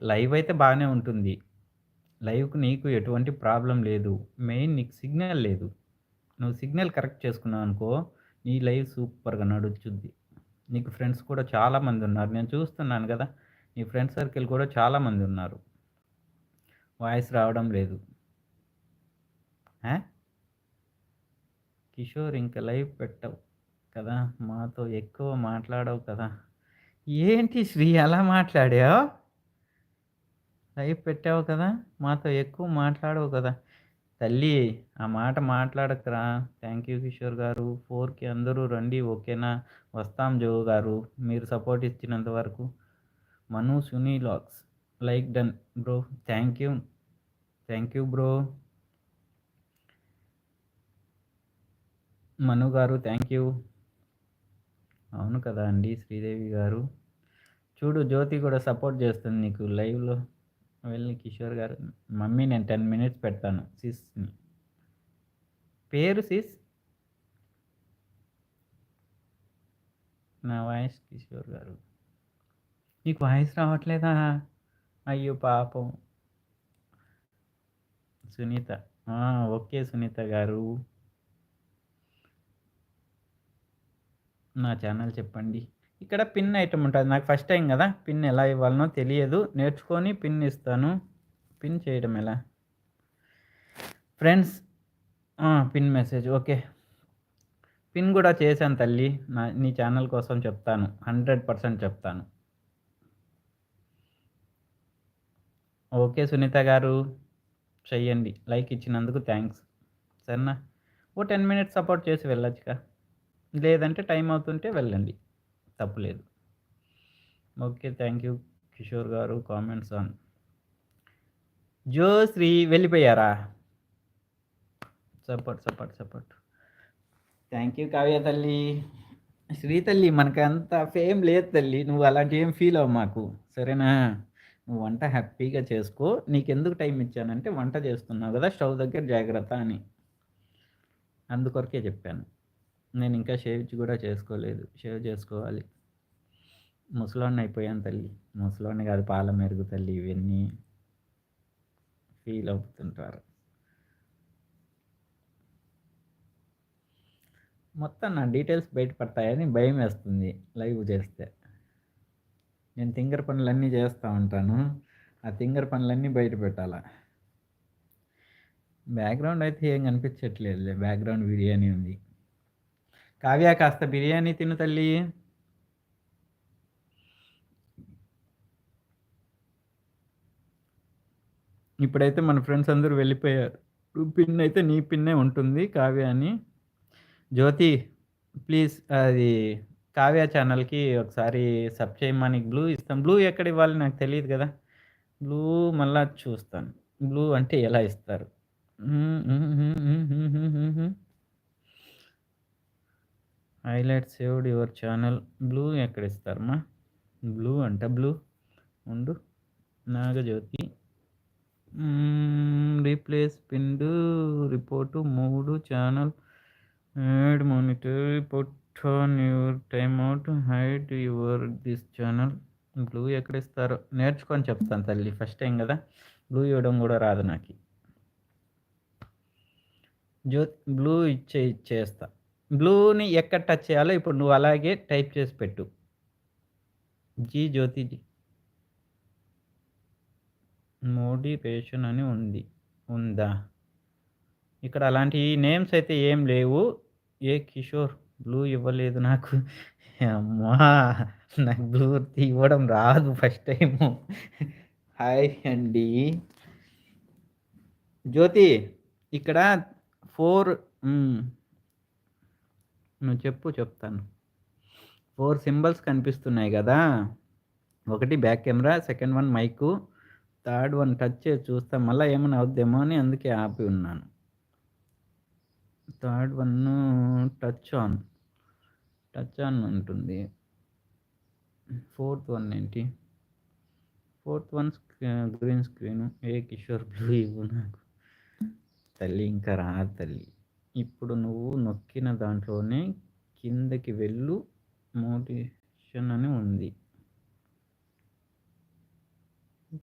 Live అయితే బానే ఉంటుంది. లైవ్‌కి నీకు ఎటువంటి ప్రాబ్లమ్ లేదు. మెయిన్ నీకు సిగ్నల్ లేదు. నువ్వు సిగ్నల్ కరెక్ట్ చేసుకున్నావనుకో, నీ లైవ్ సూపర్‌గా నడుచుద్ది. నీకు ఫ్రెండ్స్ కూడా చాలామందున్నారు. నేను చూస్తున్నాను గదా! నీ ఫ్రెండ్ సర్కిల్ కూడా చాలామందున్నారు. వాయిస్ రావడం లేదు. ఆ! కిషోర్ ఇంక లైవ్ పెట్టవు కదా! మాతో ఎక్కువ మాట్లాడవు కదా! ఏంటి శ్రీ అలా మాట్లాడావు? లైవ్ పెట్టావు కదా! మాతో ఎక్కువ మాట్లాడవు కదా! తల్లి ఆ మాట మాట్లాడకురా. థ్యాంక్ యూ కిషోర్ గారు. 4కి అందరూ రండి ఓకేనా? వస్తాం జో గారు. మీరు సపోర్ట్ ఇచ్చినంత వరకు. మను సునీ lakhs like done bro. Thank you. Thank you bro. Manu garu thank you. అవును కదా అండి శ్రీదేవి గారు. చూడు జ్యోతి కూడా సపోర్ట్ చేస్తుంది నీకు లైవ్‌లో. వెళ్ళి కిషోర్ గారు మమ్మీ నేను 10 మినిట్స్ పెడతాను సిస్‌ని. పేరు సిస్? నా వాయిస్ కిషోర్ గారు. నీకు వాయిస్ రావట్లేదా? అయ్యో పాపం. సునీత. ఆ! ఓకే సునీత గారు. నా ఛానల్ చెప్పండి. ఇక్కడ పిన్ ఐటెమ్ ఉంటది. నాకు ఫస్ట్ టైమ్ గదా! పిన్ ఎలా ఇవ్వాలనో తెలియదు. నేర్చుకొని పిన్ ఇస్తాను. పిన్ చేయడం ఎలా? Friends pin message okay. Pin గూడా చేశాను తల్లి. నీ ఛానల్ కోసం చెప్తాను. 100% చెప్తాను. ఓకే సునీత గారు. చెయ్యండి. లైక్ ఇచ్చినందుకు థాంక్స్. సరేనా? ఓ 10 మినిట్స్ సపోర్ట్ చేసి వెళ్ళొచ్చుగా. లేదంటే టైం అవుతుంటే వెళ్ళండి. తప్పులేదు. ఓకే. థ్యాంక్ యూ కిషోర్ గారు. Comments on. జోశ్రీ వెళ్ళిపోయారా? సపోర్ట్. థ్యాంక్ యూ కావ్య తల్లి. శ్రీ తల్లి మనకంత ఫేమ్ లేదు తల్లి. నువ్వు అలాంటివి ఏం ఫీల్ అవ్వమాకు మాకు. సరేనా? నువ్వు వంట హ్యాపీగా చేసుకో. నీకెందుకు టైం ఇచ్చానంటే వంట చేస్తున్నావు గదా! స్టవ్ దగ్గర జాగ్రత్త అని. అందుకొరకే చెప్పాను. నేనింకా షేవ్ కూడా చేసుకోలేదు. షేవ్ చేసుకోవాలి. ముసలోడిని అయిపోయాను తల్లి. ముసలోడిని కాదు పాల మెరుగు తల్లి ఇవన్నీ ఫీల్ అవుతుంటారు. మొత్తం నా డీటెయిల్స్ బయటపడతాయని భయమేస్తుంది లైవ్ చేస్తే. నేను తింగర పనులన్నీ చేస్తా ఉంటాను. ఆ తింగర పనులన్నీ బయట పెట్టాలా. బ్యాక్‌గ్రౌండ్ అయితే ఏం కనిపించట్లేదులే. బ్యాక్‌గ్రౌండ్ బిర్యానీ ఉంది. కావ్య కాస్త బిర్యానీ తిను తల్లి. ఇప్పుడైతే మన ఫ్రెండ్స్ అందరూ వెళ్ళిపోయారు. పిన్ అయితే నీ పిన్నే ఉంటుంది కావ్య అని. జ్యోతి ప్లీజ్ అది కావ్య ఛానల్‌కి ఒకసారి సబ్ చేయమని బ్లూ ఇస్తాం. బ్లూ ఎక్కడ ఇవ్వాలి నాకు తెలీదు గదా! బ్లూ మళ్ళా చూస్తాను. బ్లూ అంటే ఎలా ఇస్తారు? Highlight saved your channel. Blue ఎక్కడ ఇస్తారమ్మా? బ్లూ అంట బ్లూ ఉండు. Nagajyothi replace pinned report moved channel add monitor put on your time out hide your this channel. Blue ఎక్కడ ఇస్తారో నేర్చుకొని చెప్తాను తల్లి. ఫస్ట్ టైం గదా! బ్లూ ఇవ్వడం గూడా రాదు నాకి. బ్లూ ఇచ్చేస్తా. బ్లూని ఎక్కడ టచ్ చేయాలో ఇప్పుడు నువ్వు అలాగే టైప్ చేసి పెట్టు. జ్యోతి మోటివేషన్ అని ఉందా? ఇక్కడ అలాంటి నేమ్స్ అయితే ఏం లేవు. ఏ కిషోర్ బ్లూ ఇవ్వలేదు నాకు. అమ్మా! నాకు బ్లూ ఇవ్వడం రాదు ఫస్ట్ టైము. హాయ్ అండి. జ్యోతి ఇక్కడ 4 నువ్వు చెప్పు చెప్తాను. 4 సింబల్స్ కనిపిస్తున్నాయి గదా! ఒకటి back camera, second one mic, third one touch చేసి చూస్తా మళ్ళా ఏమన్నా అవుద్దేమో అని అందుకే ఆపి ఉన్నాను. థర్డ్ వన్ను టచ్ ఆన్ ఉంటుంది. ఫోర్త్ వన్ ఏంటి? Fourth one green screen. ఏ కిషోర్ బ్లూ ఇవ్వు నాకు. తల్లి ఇంకా రాదు తల్లి. ఇప్పుడు నువ్వు నొక్కిన దాంట్లోనే కిందకి వెళ్ళు మోటివేషన్ అని ఉంది.